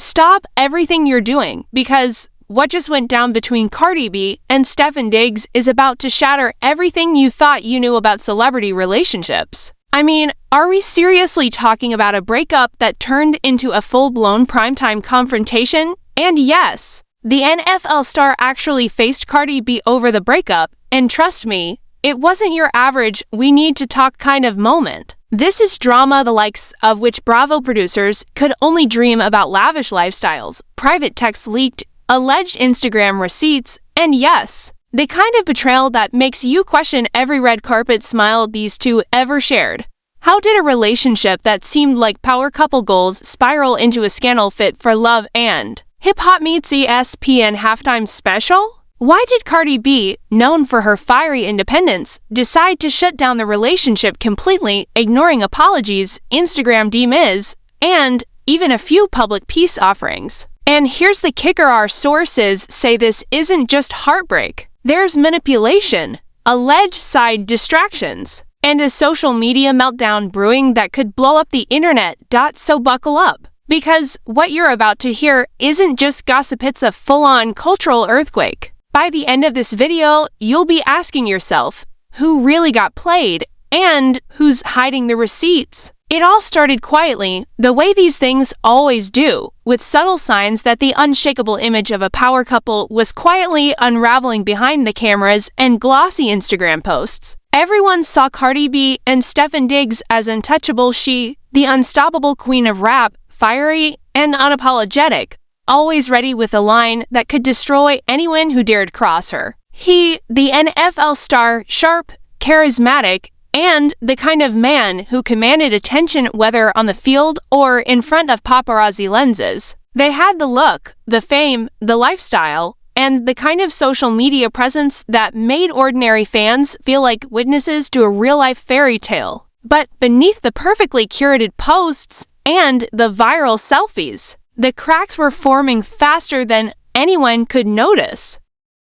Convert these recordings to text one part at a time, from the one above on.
Stop everything you're doing, because what just went down between Cardi B and Stefon Diggs is about to shatter everything you thought you knew about celebrity relationships. I mean, are we seriously talking about a breakup that turned into a full-blown primetime confrontation? And yes, the NFL star actually faced Cardi B over the breakup, and trust me, it wasn't your average "we need to talk" kind of moment. This is drama the likes of which Bravo producers could only dream about: lavish lifestyles, private texts leaked, alleged Instagram receipts, and yes, the kind of betrayal that makes you question every red carpet smile these two ever shared. How did a relationship that seemed like power couple goals spiral into a scandal fit for Love and Hip Hop meets ESPN halftime special? Why did Cardi B, known for her fiery independence, decide to shut down the relationship completely, ignoring apologies, Instagram DMs, and even a few public peace offerings? And here's the kicker: our sources say this isn't just heartbreak. There's manipulation, alleged side distractions, and a social media meltdown brewing that could blow up the internet. So buckle up, because what you're about to hear isn't just gossip, it's a full-on cultural earthquake. By the end of this video, you'll be asking yourself, who really got played, and who's hiding the receipts? It all started quietly, the way these things always do, with subtle signs that the unshakable image of a power couple was quietly unraveling behind the cameras and glossy Instagram posts. Everyone saw Cardi B and Stefon Diggs as untouchable. She, the unstoppable queen of rap, fiery and unapologetic, always ready with a line that could destroy anyone who dared cross her. He, the NFL star, sharp, charismatic, and the kind of man who commanded attention whether on the field or in front of paparazzi lenses. They had the look, the fame, the lifestyle, and the kind of social media presence that made ordinary fans feel like witnesses to a real-life fairy tale. But beneath the perfectly curated posts and the viral selfies, the cracks were forming faster than anyone could notice.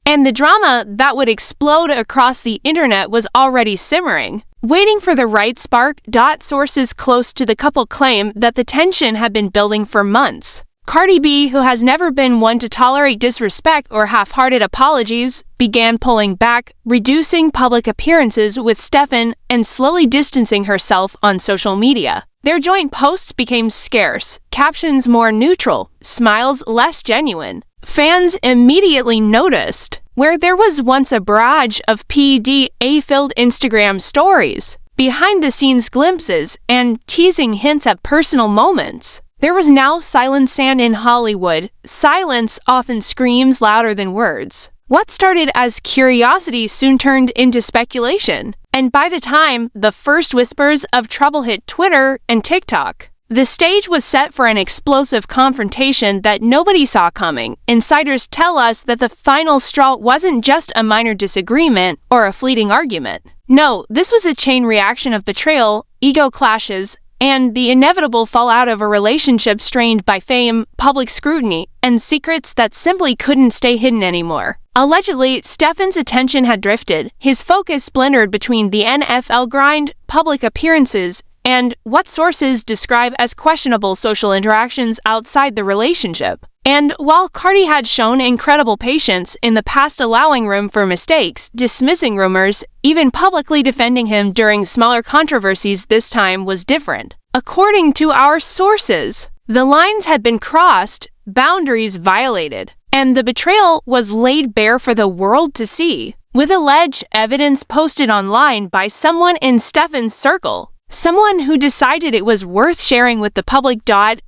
And the drama that would explode across the internet was already simmering, waiting for the right spark. Sources close to the couple claim that the tension had been building for months. Cardi B, who has never been one to tolerate disrespect or half-hearted apologies, began pulling back, reducing public appearances with Stefon, and slowly distancing herself on social media. Their joint posts became scarce, captions more neutral, smiles less genuine. Fans immediately noticed where there was once a barrage of PDA-filled Instagram stories, behind-the-scenes glimpses, and teasing hints at personal moments. There was now silent sand in Hollywood. Silence often screams louder than words. What started as curiosity soon turned into speculation. And by the time the first whispers of trouble hit Twitter and TikTok, the stage was set for an explosive confrontation that nobody saw coming. Insiders tell us that the final straw wasn't just a minor disagreement or a fleeting argument. No, this was a chain reaction of betrayal, ego clashes, and the inevitable fallout of a relationship strained by fame, public scrutiny, and secrets that simply couldn't stay hidden anymore. Allegedly, Stefon's attention had drifted, his focus splintered between the NFL grind, public appearances, and what sources describe as questionable social interactions outside the relationship. And while Cardi had shown incredible patience in the past, allowing room for mistakes, dismissing rumors, even publicly defending him during smaller controversies, this time was different. According to our sources, the lines had been crossed, boundaries violated, and the betrayal was laid bare for the world to see, with alleged evidence posted online by someone in Stefon's circle. Someone who decided it was worth sharing with the public.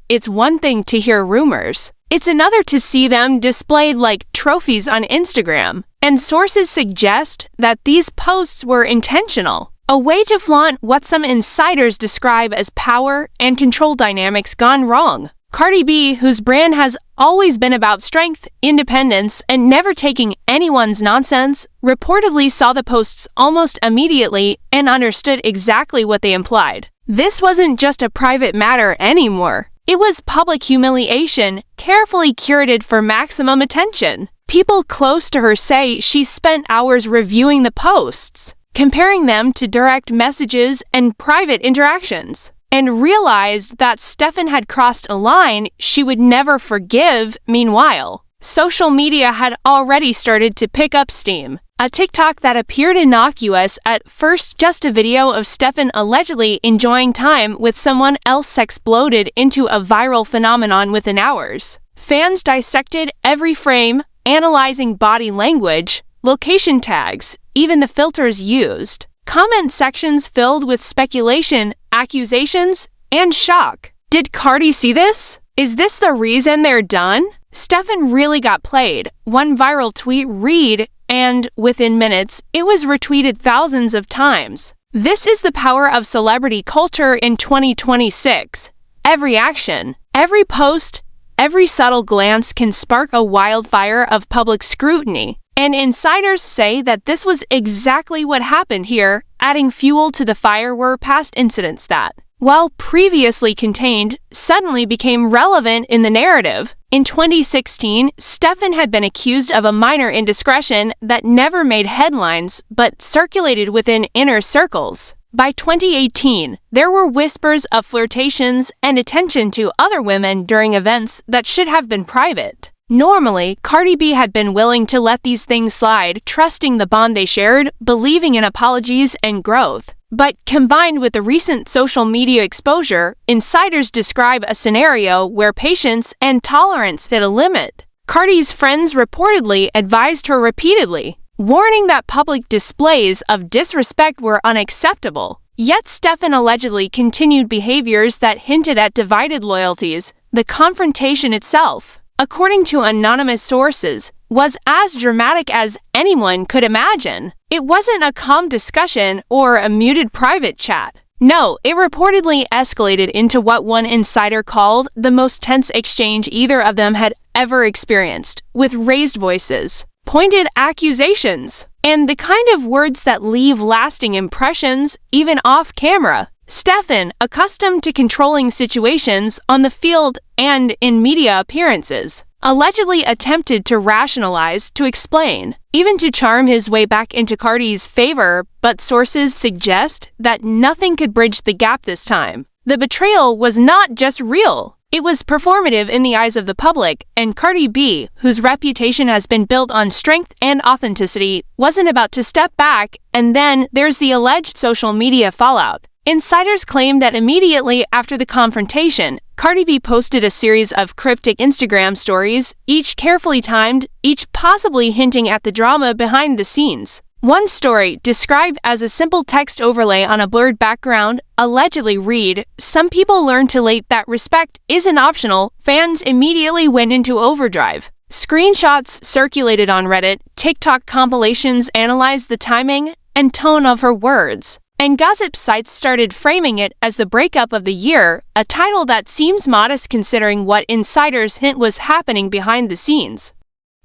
It's one thing to hear rumors. It's another to see them displayed like trophies on Instagram. And sources suggest that these posts were intentional, a way to flaunt what some insiders describe as power and control dynamics gone wrong. Cardi B, whose brand has always been about strength, independence, and never taking anyone's nonsense, reportedly saw the posts almost immediately and understood exactly what they implied. This wasn't just a private matter anymore. It was public humiliation, carefully curated for maximum attention. People close to her say she spent hours reviewing the posts, comparing them to direct messages and private interactions. and realized that Stefon had crossed a line she would never forgive. Meanwhile, social media had already started to pick up steam. A TikTok that appeared innocuous at first, just a video of Stefon allegedly enjoying time with someone else, exploded into a viral phenomenon within hours. Fans dissected every frame, analyzing body language, location tags, even the filters used. Comment sections filled with speculation, accusations, and shock. Did Cardi see this? Is this the reason they're done? Stefon really got played. One viral tweet read, and within minutes, it was retweeted thousands of times. This is the power of celebrity culture in 2026. Every action, every post, every subtle glance can spark a wildfire of public scrutiny. And insiders say that this was exactly what happened here, adding fuel to the fire were past incidents that, while previously contained, suddenly became relevant in the narrative. In 2016, Stefon had been accused of a minor indiscretion that never made headlines but circulated within inner circles. By 2018, there were whispers of flirtations and attention to other women during events that should have been private. Normally, Cardi B had been willing to let these things slide, trusting the bond they shared, believing in apologies and growth. But combined with the recent social media exposure, insiders describe a scenario where patience and tolerance hit a limit. Cardi's friends reportedly advised her repeatedly, warning that public displays of disrespect were unacceptable. Yet Stefon allegedly continued behaviors that hinted at divided loyalties. The confrontation itself, according to anonymous sources, was as dramatic as anyone could imagine. It wasn't a calm discussion or a muted private chat. No, it reportedly escalated into what one insider called the most tense exchange either of them had ever experienced, with raised voices, pointed accusations, and the kind of words that leave lasting impressions even off camera. Stefon, accustomed to controlling situations on the field and in media appearances, allegedly attempted to rationalize, to explain, even to charm his way back into Cardi's favor, but sources suggest that nothing could bridge the gap this time. The betrayal was not just real, it was performative in the eyes of the public, and Cardi B, whose reputation has been built on strength and authenticity, wasn't about to step back. And then there's the alleged social media fallout. Insiders claim that immediately after the confrontation, Cardi B posted a series of cryptic Instagram stories, each carefully timed, each possibly hinting at the drama behind the scenes. One story, described as a simple text overlay on a blurred background, allegedly read, "Some people learn too late that respect isn't optional." Fans immediately went into overdrive. Screenshots circulated on Reddit, TikTok compilations analyzed the timing and tone of her words, and gossip sites started framing it as the breakup of the year, a title that seems modest considering what insiders hint was happening behind the scenes.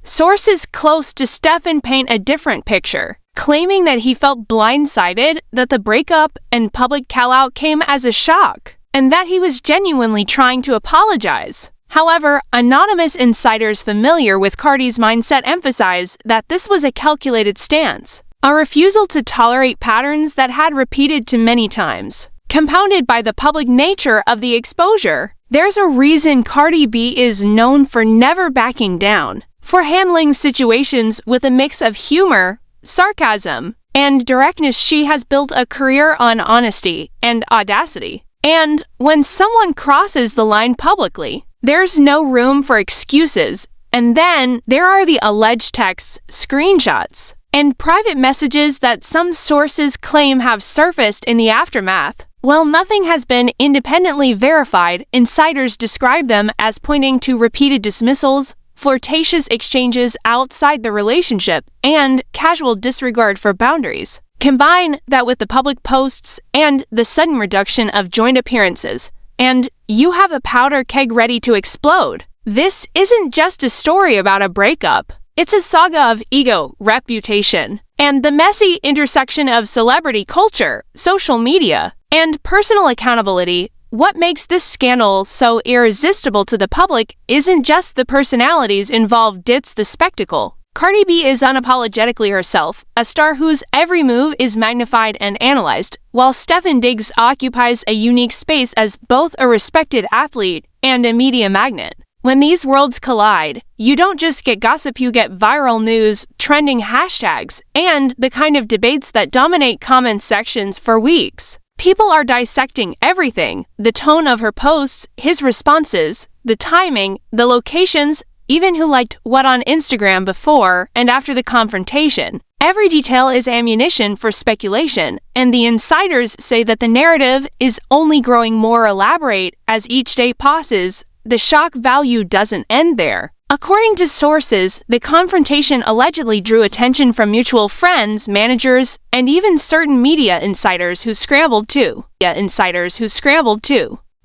Sources close to Stefon paint a different picture, claiming that he felt blindsided, that the breakup and public call-out came as a shock, and that he was genuinely trying to apologize. However, anonymous insiders familiar with Cardi's mindset emphasize that this was a calculated stance, a refusal to tolerate patterns that had repeated too many times, compounded by the public nature of the exposure. There's a reason Cardi B is known for never backing down, for handling situations with a mix of humor, sarcasm, and directness. She has built a career on honesty and audacity. And when someone crosses the line publicly, there's no room for excuses. And then there are the alleged texts, screenshots, and private messages that some sources claim have surfaced in the aftermath. While nothing has been independently verified, insiders describe them as pointing to repeated dismissals, flirtatious exchanges outside the relationship, and casual disregard for boundaries. Combine that with the public posts and the sudden reduction of joint appearances, and you have a powder keg ready to explode. This isn't just a story about a breakup. It's a saga of ego, reputation, and the messy intersection of celebrity culture, social media, and personal accountability. What makes this scandal so irresistible to the public isn't just the personalities involved, it's the spectacle. Cardi B is unapologetically herself, a star whose every move is magnified and analyzed, while Stefon Diggs occupies a unique space as both a respected athlete and a media magnet. When these worlds collide, you don't just get gossip, you get viral news, trending hashtags, and the kind of debates that dominate comment sections for weeks. People are dissecting everything: the tone of her posts, his responses, the timing, the locations, even who liked what on Instagram before and after the confrontation. Every detail is ammunition for speculation, and the insiders say that the narrative is only growing more elaborate as each day passes. The shock value doesn't end there. According to sources, the confrontation allegedly drew attention from mutual friends, managers, and even certain media insiders who scrambled to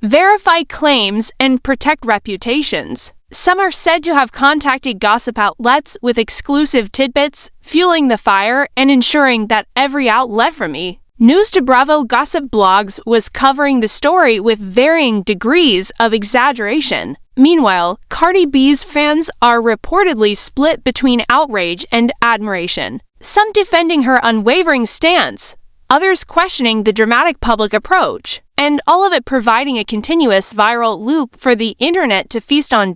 verify claims and protect reputations. Some are said to have contacted gossip outlets with exclusive tidbits, fueling the fire and ensuring that every outlet from News to Bravo gossip blogs was covering the story with varying degrees of exaggeration. Meanwhile, Cardi B's fans are reportedly split between outrage and admiration, some defending her unwavering stance, others questioning the dramatic public approach, and all of it providing a continuous viral loop for the internet to feast on.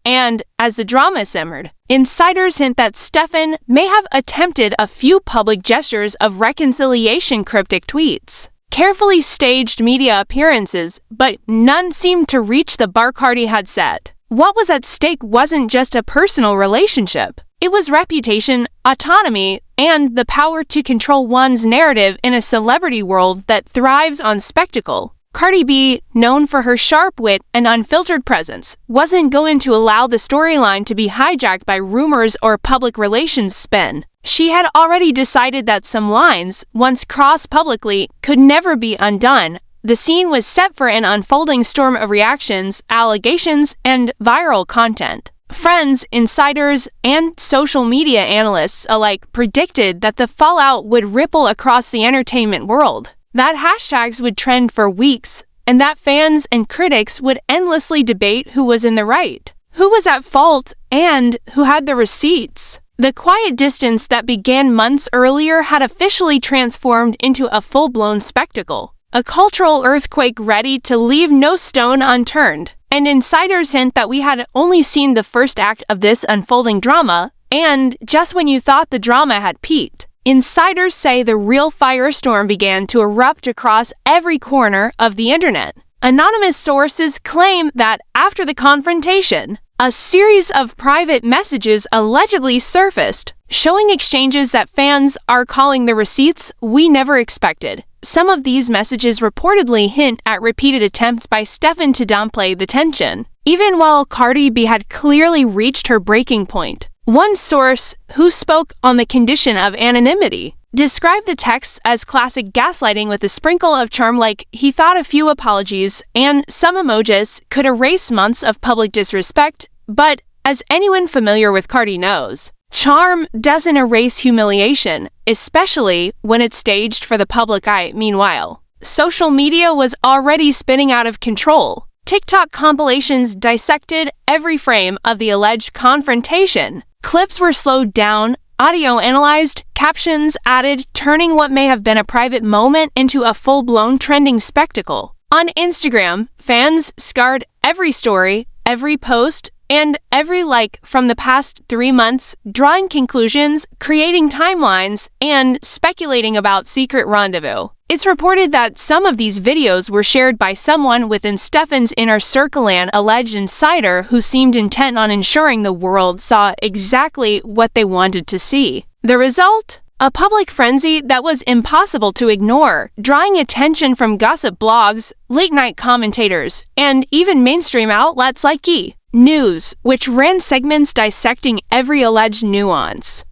And as the drama simmered, insiders hint that Stefon may have attempted a few public gestures of reconciliation, cryptic tweets, carefully staged media appearances, but none seemed to reach the bar Cardi had set. What was at stake wasn't just a personal relationship. It was reputation, autonomy, and the power to control one's narrative in a celebrity world that thrives on spectacle. Cardi B, known for her sharp wit and unfiltered presence, wasn't going to allow the storyline to be hijacked by rumors or public relations spin. She had already decided that some lines, once crossed publicly, could never be undone. The scene was set for an unfolding storm of reactions, allegations, and viral content. Friends, insiders, and social media analysts alike predicted that the fallout would ripple across the entertainment world, that hashtags would trend for weeks, and that fans and critics would endlessly debate who was in the right, who was at fault, and who had the receipts. The quiet distance that began months earlier had officially transformed into a full-blown spectacle, a cultural earthquake ready to leave no stone unturned. And insiders hint that we had only seen the first act of this unfolding drama, and just when you thought the drama had peaked, insiders say the real firestorm began to erupt across every corner of the internet. Anonymous sources claim that after the confrontation, a series of private messages allegedly surfaced, showing exchanges that fans are calling the receipts we never expected. Some of these messages reportedly hint at repeated attempts by Stefon to downplay the tension, even while Cardi B had clearly reached her breaking point. One source, who spoke on the condition of anonymity, described the texts as classic gaslighting with a sprinkle of charm, like he thought a few apologies and some emojis could erase months of public disrespect, but as anyone familiar with Cardi knows, charm doesn't erase humiliation, especially when it's staged for the public eye. Meanwhile, social media was already spinning out of control. TikTok compilations dissected every frame of the alleged confrontation. Clips were slowed down, audio analyzed, captions added, turning what may have been a private moment into a full-blown trending spectacle. On Instagram, fans scarred every story, every post, and every like from the past 3 months, drawing conclusions, creating timelines, and speculating about secret rendezvous. It's reported that some of these videos were shared by someone within Stefon's inner circle, an alleged insider who seemed intent on ensuring the world saw exactly what they wanted to see. The result? A public frenzy that was impossible to ignore, drawing attention from gossip blogs, late-night commentators, and even mainstream outlets like News, which ran segments dissecting every alleged nuance.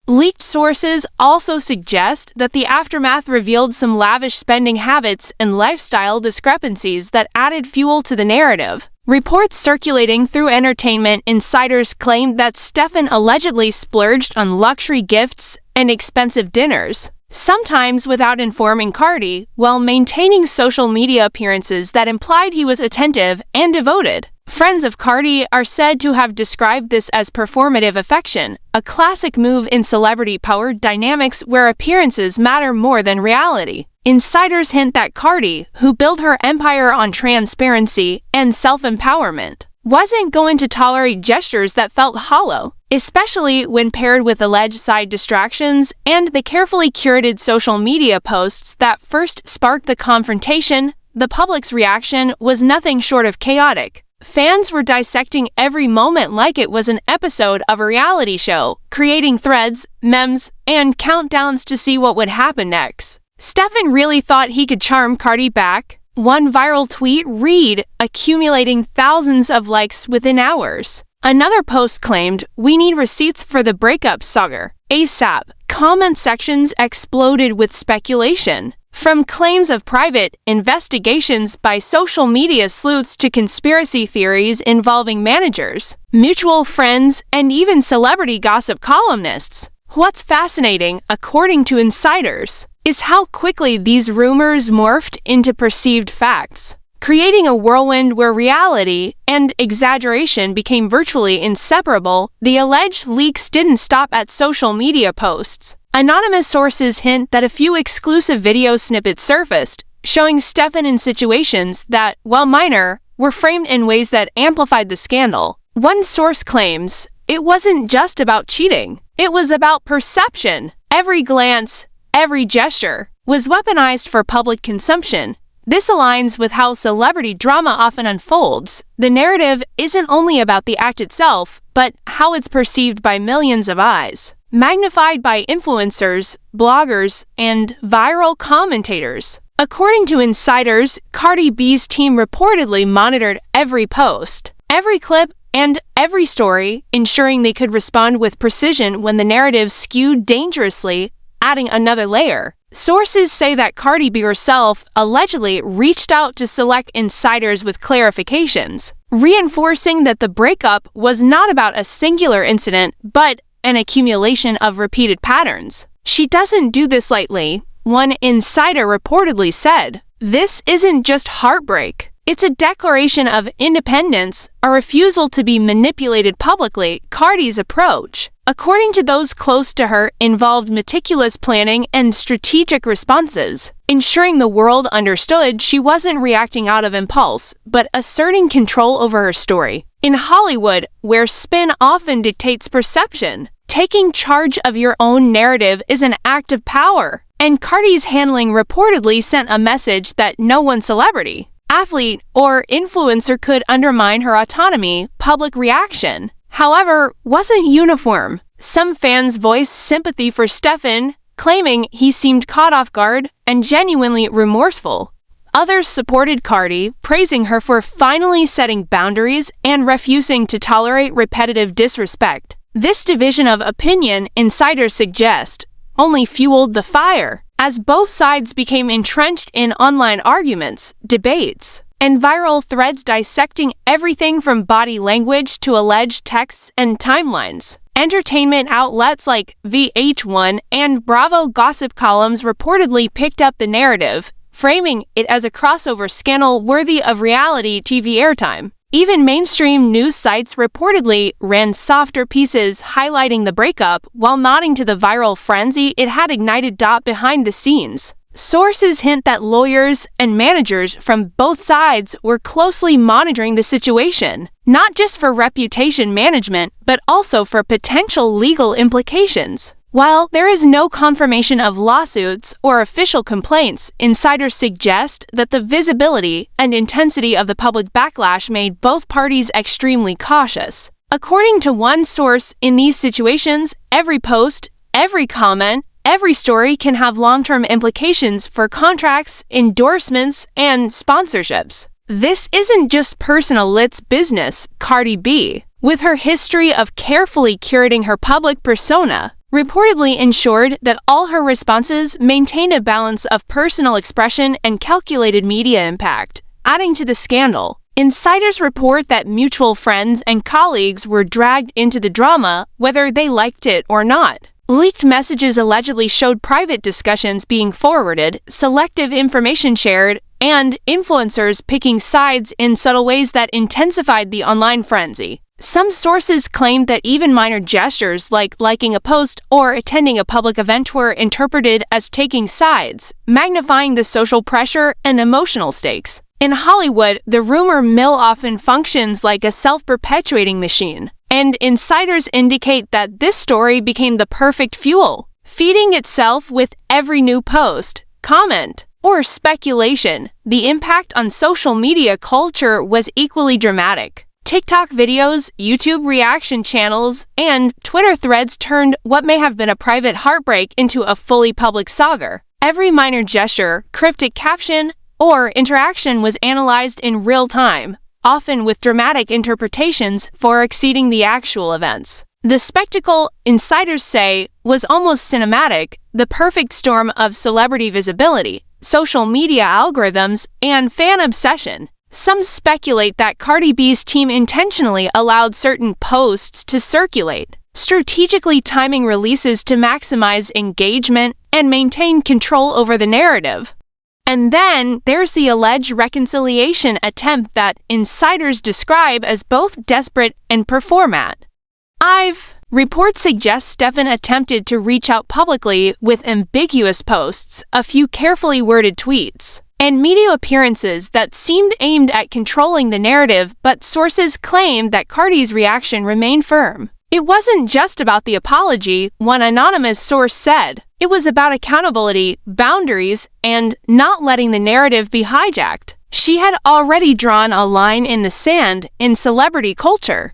Leaked sources also suggest that the aftermath revealed some lavish spending habits and lifestyle discrepancies that added fuel to the narrative. Reports circulating through entertainment insiders claimed that Stefon allegedly splurged on luxury gifts and expensive dinners, sometimes without informing Cardi, while maintaining social media appearances that implied he was attentive and devoted. Friends of Cardi are said to have described this as performative affection, a classic move in celebrity-powered dynamics where appearances matter more than reality. Insiders hint that Cardi, who built her empire on transparency and self-empowerment, wasn't going to tolerate gestures that felt hollow, especially when paired with alleged side distractions and the carefully curated social media posts that first sparked the confrontation. The public's reaction was nothing short of chaotic. Fans were dissecting every moment like it was an episode of a reality show, creating threads, memes, and countdowns to see what would happen next. Stefon really thought he could charm Cardi back. One viral tweet read, accumulating thousands of likes within hours. Another post claimed, "We need receipts for the breakup saga ASAP." Comment sections exploded with speculation. From claims of private investigations by social media sleuths to conspiracy theories involving managers, mutual friends, and even celebrity gossip columnists. What's fascinating, according to insiders, is how quickly these rumors morphed into perceived facts, creating a whirlwind where reality and exaggeration became virtually inseparable. The alleged leaks didn't stop at social media posts. Anonymous sources hint that a few exclusive video snippets surfaced, showing Stefon in situations that, while minor, were framed in ways that amplified the scandal. One source claims, "It wasn't just about cheating. It was about perception. Every glance, every gesture, was weaponized for public consumption." This aligns with how celebrity drama often unfolds. The narrative isn't only about the act itself, but how it's perceived by millions of eyes, magnified by influencers, bloggers, and viral commentators. According to insiders, Cardi B's team reportedly monitored every post, every clip, and every story, ensuring they could respond with precision when the narrative skewed dangerously, adding another layer. Sources say that Cardi B herself allegedly reached out to select insiders with clarifications, reinforcing that the breakup was not about a singular incident, but an accumulation of repeated patterns. She doesn't do this lightly. One insider reportedly said, "This isn't just heartbreak. It's a declaration of independence, a refusal to be manipulated publicly." Cardi's approach, according to those close to her, involved meticulous planning and strategic responses, ensuring the world understood she wasn't reacting out of impulse, but asserting control over her story. In Hollywood, where spin often dictates perception, taking charge of your own narrative is an act of power, and Cardi's handling reportedly sent a message that no one celebrity, athlete, or influencer could undermine her autonomy. Public reaction, however, wasn't uniform. Some fans voiced sympathy for Stefon, claiming he seemed caught off guard and genuinely remorseful. Others supported Cardi, praising her for finally setting boundaries and refusing to tolerate repetitive disrespect. This division of opinion, insiders suggest, only fueled the fire, as both sides became entrenched in online arguments, debates, and viral threads dissecting everything from body language to alleged texts and timelines. Entertainment outlets like VH1 and Bravo gossip columns reportedly picked up the narrative, framing it as a crossover scandal worthy of reality TV airtime. Even mainstream news sites reportedly ran softer pieces highlighting the breakup while nodding to the viral frenzy it had ignited. Behind the scenes, sources hint that lawyers and managers from both sides were closely monitoring the situation, not just for reputation management, but also for potential legal implications. While there is no confirmation of lawsuits or official complaints, insiders suggest that the visibility and intensity of the public backlash made both parties extremely cautious. According to one source, in these situations, every post, every comment, every story can have long-term implications for contracts, endorsements, and sponsorships. This isn't just personal, it's business. Cardi B, with her history of carefully curating her public persona, reportedly ensured that all her responses maintained a balance of personal expression and calculated media impact, adding to the scandal. Insiders report that mutual friends and colleagues were dragged into the drama, whether they liked it or not. Leaked messages allegedly showed private discussions being forwarded, selective information shared, and influencers picking sides in subtle ways that intensified the online frenzy. Some sources claimed that even minor gestures like liking a post or attending a public event were interpreted as taking sides, magnifying the social pressure and emotional stakes. In Hollywood, the rumor mill often functions like a self-perpetuating machine, and insiders indicate that this story became the perfect fuel, feeding itself with every new post, comment, or speculation. The impact on social media culture was equally dramatic. TikTok videos, YouTube reaction channels, and Twitter threads turned what may have been a private heartbreak into a fully public saga. Every minor gesture, cryptic caption, or interaction was analyzed in real time, often with dramatic interpretations far exceeding the actual events. The spectacle, insiders say, was almost cinematic, the perfect storm of celebrity visibility, social media algorithms, and fan obsession. Some speculate that Cardi B's team intentionally allowed certain posts to circulate, strategically timing releases to maximize engagement and maintain control over the narrative. And then there's the alleged reconciliation attempt that insiders describe as both desperate and performatic. Reports suggest Stefon attempted to reach out publicly with ambiguous posts, a few carefully worded tweets, and media appearances that seemed aimed at controlling the narrative, but sources claim that Cardi's reaction remained firm. It wasn't just about the apology, one anonymous source said. It was about accountability, boundaries, and not letting the narrative be hijacked. She had already drawn a line in the sand in celebrity culture.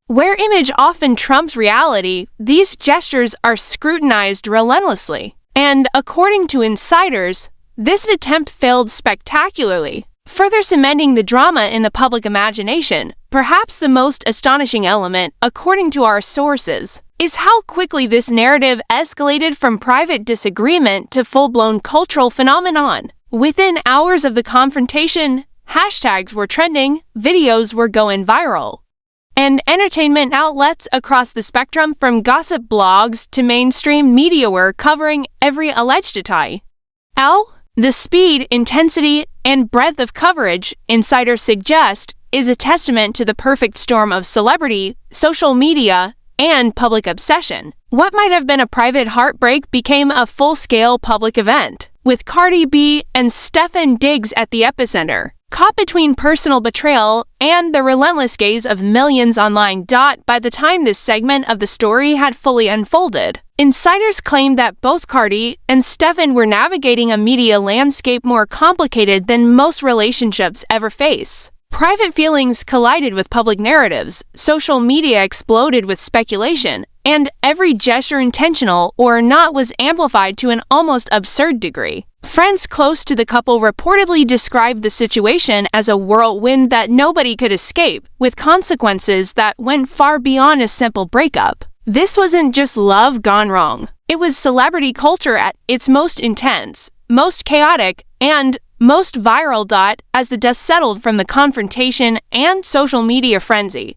Where image often trumps reality, these gestures are scrutinized relentlessly. And according to insiders, this attempt failed spectacularly, further cementing the drama in the public imagination. Perhaps the most astonishing element, according to our sources, is how quickly this narrative escalated from private disagreement to full-blown cultural phenomenon. Within hours of the confrontation, hashtags were trending, videos were going viral, and entertainment outlets across the spectrum from gossip blogs to mainstream media were covering every alleged attack. The speed, intensity, and breadth of coverage, insiders suggest, is a testament to the perfect storm of celebrity, social media, and public obsession. What might have been a private heartbreak became a full-scale public event, with Cardi B and Stefon Diggs at the epicenter, caught between personal betrayal and the relentless gaze of millions online. By the time this segment of the story had fully unfolded, insiders claimed that both Cardi and Stefon were navigating a media landscape more complicated than most relationships ever face. Private feelings collided with public narratives, social media exploded with speculation, and every gesture, intentional or not, was amplified to an almost absurd degree. Friends close to the couple reportedly described the situation as a whirlwind that nobody could escape, with consequences that went far beyond a simple breakup. This wasn't just love gone wrong. It was celebrity culture at its most intense, most chaotic, and most viral. As the dust settled from the confrontation and social media frenzy,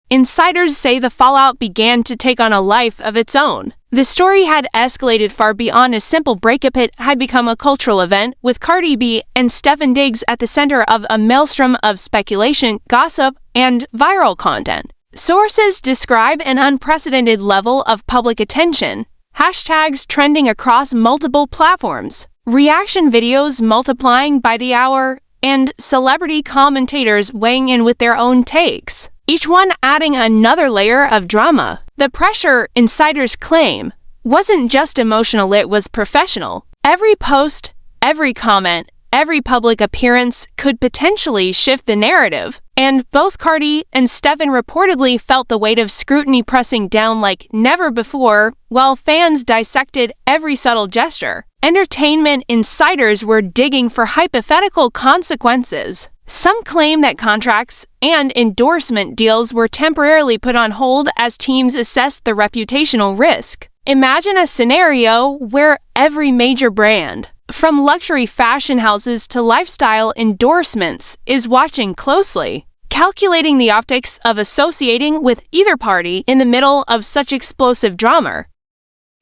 insiders say the fallout began to take on a life of its own. The story had escalated far beyond a simple breakup. It had become a cultural event, with Cardi B and Stefon Diggs at the center of a maelstrom of speculation, gossip, and viral content. Sources describe an unprecedented level of public attention, hashtags trending across multiple platforms, reaction videos multiplying by the hour, and celebrity commentators weighing in with their own takes, each one adding another layer of drama. The pressure, insiders claim, wasn't just emotional, it was professional. Every post, every comment, every public appearance could potentially shift the narrative, and both Cardi and Stefon reportedly felt the weight of scrutiny pressing down like never before, while fans dissected every subtle gesture. Entertainment insiders were digging for hypothetical consequences. Some claim that contracts and endorsement deals were temporarily put on hold as teams assessed the reputational risk. Imagine a scenario where every major brand, from luxury fashion houses to lifestyle endorsements, is watching closely, calculating the optics of associating with either party in the middle of such explosive drama.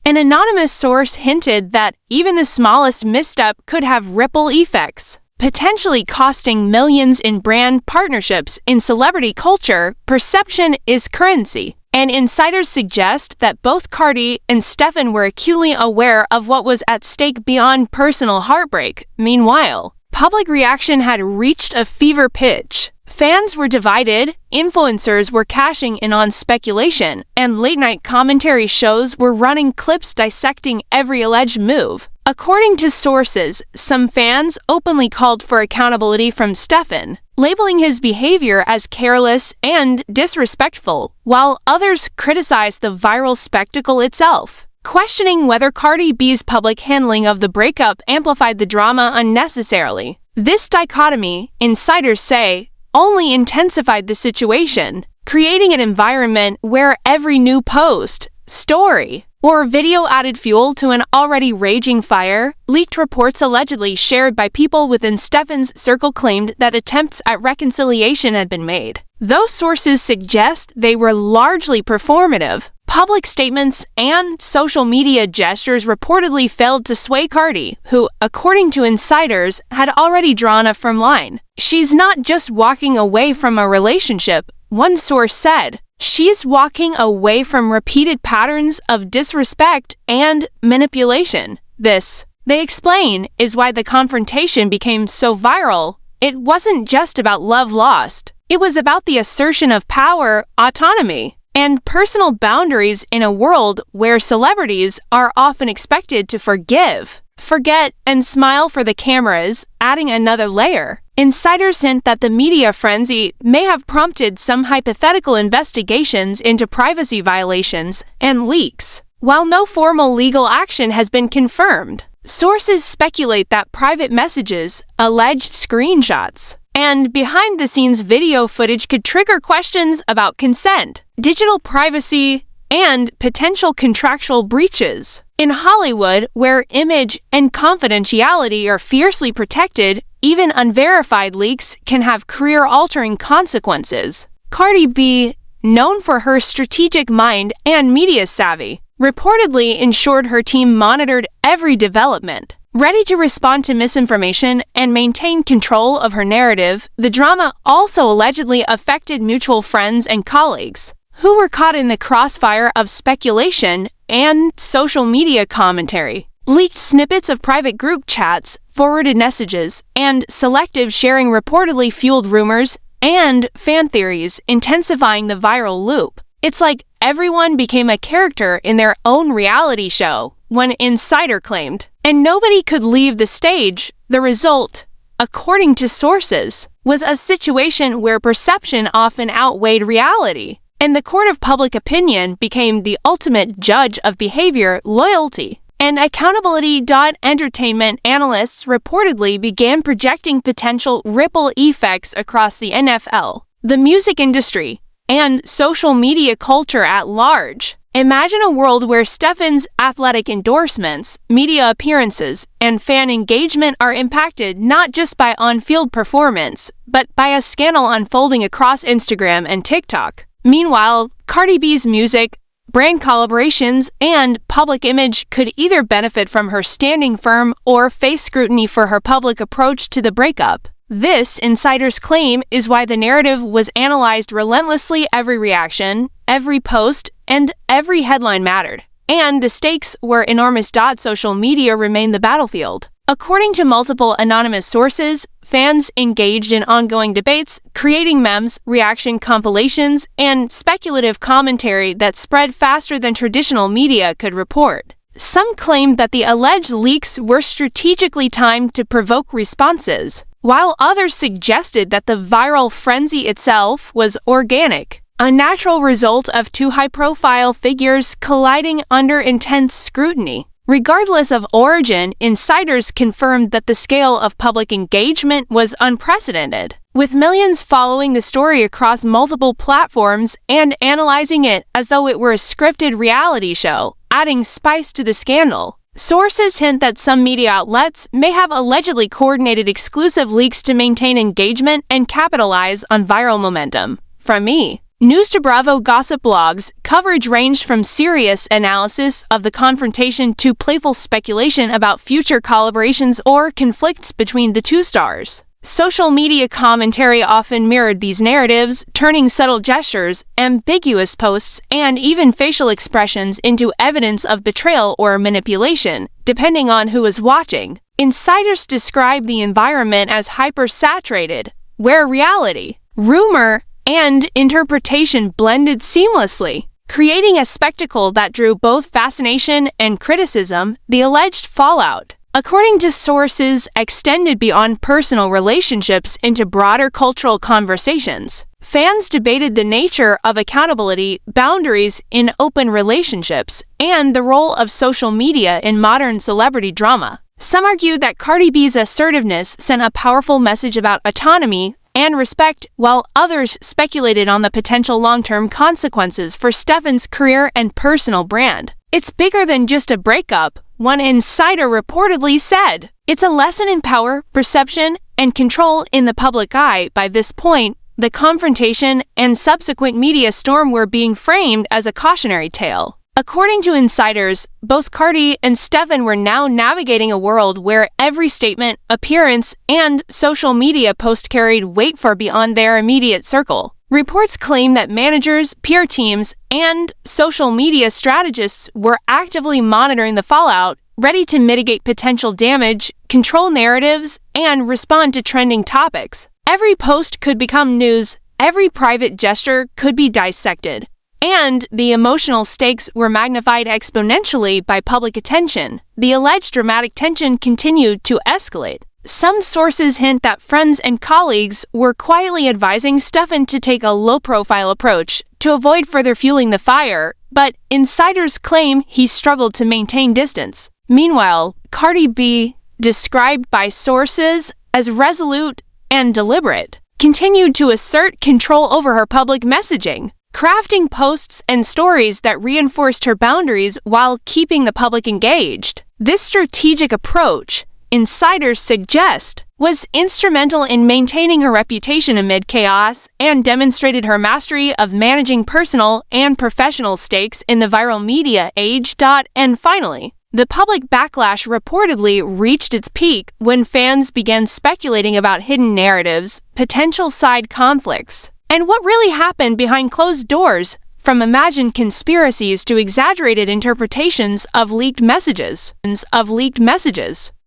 An anonymous source hinted that even the smallest misstep could have ripple effects, potentially costing millions in brand partnerships. In celebrity culture, perception is currency, and insiders suggest that both Cardi and Stefon were acutely aware of what was at stake beyond personal heartbreak. Meanwhile, public reaction had reached a fever pitch. Fans were divided, influencers were cashing in on speculation, and late-night commentary shows were running clips dissecting every alleged move. According to sources, some fans openly called for accountability from Stefon, labeling his behavior as careless and disrespectful, while others criticized the viral spectacle itself, questioning whether Cardi B's public handling of the breakup amplified the drama unnecessarily. This dichotomy, insiders say, only intensified the situation, creating an environment where every new post, story, or video added fuel to an already raging fire. Leaked reports allegedly shared by people within Stefon's circle claimed that attempts at reconciliation had been made. Those sources suggest they were largely performative. Public statements and social media gestures reportedly failed to sway Cardi, who, according to insiders, had already drawn a firm line. She's not just walking away from a relationship, one source said. She's walking away from repeated patterns of disrespect and manipulation. This, they explain, is why the confrontation became so viral. It wasn't just about love lost. It was about the assertion of power, autonomy, and personal boundaries in a world where celebrities are often expected to forgive, forget, and smile for the cameras, adding another layer. Insiders hint that the media frenzy may have prompted some hypothetical investigations into privacy violations and leaks. While no formal legal action has been confirmed, sources speculate that private messages, alleged screenshots, and behind-the-scenes video footage could trigger questions about consent, digital privacy, and potential contractual breaches. In Hollywood, where image and confidentiality are fiercely protected, even unverified leaks can have career-altering consequences. Cardi B, known for her strategic mind and media savvy, reportedly ensured her team monitored every development. Ready to respond to misinformation and maintain control of her narrative, the drama also allegedly affected mutual friends and colleagues, who were caught in the crossfire of speculation and social media commentary. Leaked snippets of private group chats, forwarded messages, and selective sharing reportedly fueled rumors and fan theories, intensifying the viral loop. It's like everyone became a character in their own reality show, one insider claimed, and nobody could leave the stage. The result, according to sources, was a situation where perception often outweighed reality, and the court of public opinion became the ultimate judge of behavior, loyalty, and accountability. Entertainment analysts reportedly began projecting potential ripple effects across the NFL, the music industry, and social media culture at large. Imagine a world where Stefon's athletic endorsements, media appearances, and fan engagement are impacted not just by on-field performance, but by a scandal unfolding across Instagram and TikTok. Meanwhile, Cardi B's music, brand collaborations, and public image could either benefit from her standing firm or face scrutiny for her public approach to the breakup. This, insiders claim, is why the narrative was analyzed relentlessly. Every reaction, every post, and every headline mattered. And the stakes were enormous. Social media remained the battlefield. According to multiple anonymous sources, fans engaged in ongoing debates, creating memes, reaction compilations, and speculative commentary that spread faster than traditional media could report. Some claimed that the alleged leaks were strategically timed to provoke responses, while others suggested that the viral frenzy itself was organic, a natural result of two high-profile figures colliding under intense scrutiny. Regardless of origin, insiders confirmed that the scale of public engagement was unprecedented, with millions following the story across multiple platforms and analyzing it as though it were a scripted reality show, adding spice to the scandal. Sources hint that some media outlets may have allegedly coordinated exclusive leaks to maintain engagement and capitalize on viral momentum. From me, News to Bravo gossip blogs, coverage ranged from serious analysis of the confrontation to playful speculation about future collaborations or conflicts between the two stars. Social media commentary often mirrored these narratives, turning subtle gestures, ambiguous posts, and even facial expressions into evidence of betrayal or manipulation, depending on who was watching. Insiders describe the environment as hyper-saturated, where reality, rumor, and interpretation blended seamlessly, creating a spectacle that drew both fascination and criticism. The alleged fallout, according to sources, extended beyond personal relationships into broader cultural conversations. Fans debated the nature of accountability, boundaries in open relationships, and the role of social media in modern celebrity drama. Some argued that Cardi B's assertiveness sent a powerful message about autonomy and respect, while others speculated on the potential long-term consequences for Stefon's career and personal brand. "It's bigger than just a breakup," one insider reportedly said. "It's a lesson in power, perception, and control in the public eye." By this point, the confrontation and subsequent media storm were being framed as a cautionary tale. According to insiders, both Cardi and Stefon were now navigating a world where every statement, appearance, and social media post carried weight far beyond their immediate circle. Reports claim that managers, PR teams, and social media strategists were actively monitoring the fallout, ready to mitigate potential damage, control narratives, and respond to trending topics. Every post could become news, every private gesture could be dissected, and the emotional stakes were magnified exponentially by public attention. The alleged dramatic tension continued to escalate. Some sources hint that friends and colleagues were quietly advising Stefon to take a low-profile approach to avoid further fueling the fire, but insiders claim he struggled to maintain distance. Meanwhile, Cardi B, described by sources as resolute and deliberate, continued to assert control over her public messaging, crafting posts and stories that reinforced her boundaries while keeping the public engaged. This strategic approach, insiders suggest, was instrumental in maintaining her reputation amid chaos and demonstrated her mastery of managing personal and professional stakes in the viral media age. And finally, the public backlash reportedly reached its peak when fans began speculating about hidden narratives, potential side conflicts, and what really happened behind closed doors, from imagined conspiracies to exaggerated interpretations of leaked messages.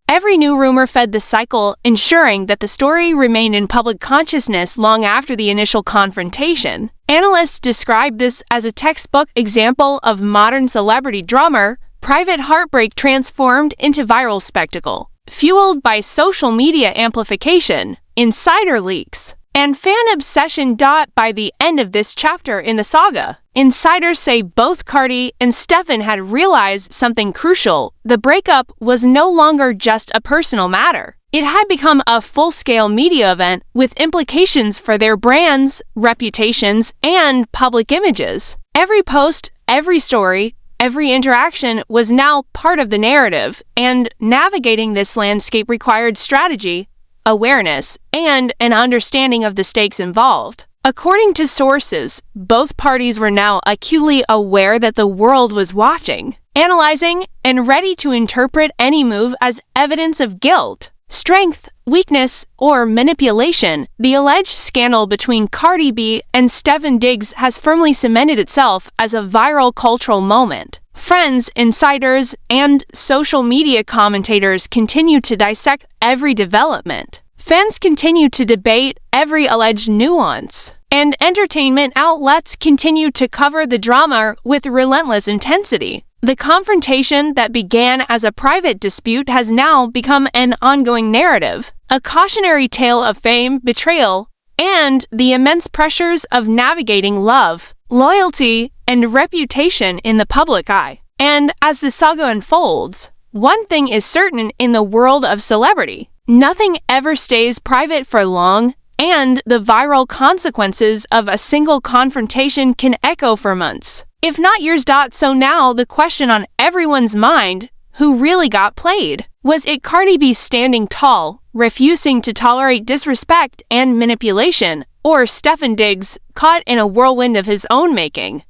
Every new rumor fed the cycle, ensuring that the story remained in public consciousness long after the initial confrontation. Analysts describe this as a textbook example of modern celebrity drama, private heartbreak transformed into viral spectacle, fueled by social media amplification, insider leaks, and fan obsession. By the end of this chapter in the saga, insiders say both Cardi and Stefon had realized something crucial. The breakup was no longer just a personal matter. It had become a full-scale media event with implications for their brands, reputations, and public images. Every post, every story, every interaction was now part of the narrative, and navigating this landscape required strategy, awareness, and an understanding of the stakes involved. According to sources, both parties were now acutely aware that the world was watching, analyzing, and ready to interpret any move as evidence of guilt, strength, weakness, or manipulation. The alleged scandal between Cardi B and Stefon Diggs has firmly cemented itself as a viral cultural moment. Friends, insiders, and social media commentators continue to dissect every development. Fans continue to debate every alleged nuance, and entertainment outlets continue to cover the drama with relentless intensity. The confrontation that began as a private dispute has now become an ongoing narrative, a cautionary tale of fame, betrayal, and the immense pressures of navigating love, loyalty, and reputation in the public eye. And as the saga unfolds, one thing is certain in the world of celebrity: nothing ever stays private for long, and the viral consequences of a single confrontation can echo for months, if not years. So now the question on everyone's mind: who really got played? Was it Cardi B standing tall, refusing to tolerate disrespect and manipulation, or Stefon Diggs caught in a whirlwind of his own making,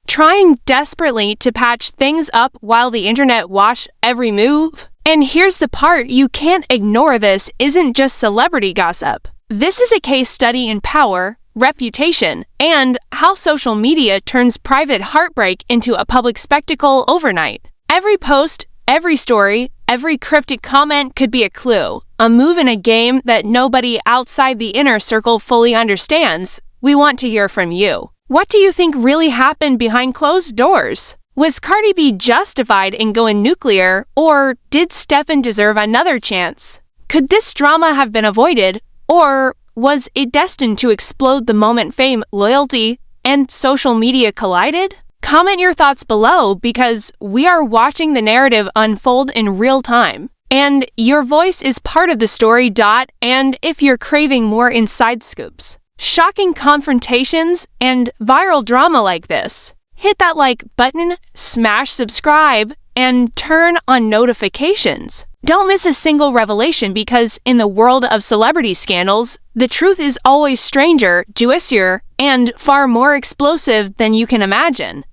trying desperately to patch things up while the internet watched every move? And here's the part you can't ignore: this isn't just celebrity gossip. This is a case study in power, reputation, and how social media turns private heartbreak into a public spectacle overnight. Every post, every story, every cryptic comment could be a clue, a move in a game that nobody outside the inner circle fully understands. We want to hear from you. What do you think really happened behind closed doors? Was Cardi B justified in going nuclear, or did Stefon deserve another chance? Could this drama have been avoided, or was it destined to explode the moment fame, loyalty, and social media collided? Comment your thoughts below, because we are watching the narrative unfold in real time. And your voice is part of the story. And if you're craving more inside scoops, shocking confrontations, and viral drama like this, hit that like button, smash subscribe, and turn on notifications. Don't miss a single revelation, because in the world of celebrity scandals, the truth is always stranger, juicier, and far more explosive than you can imagine.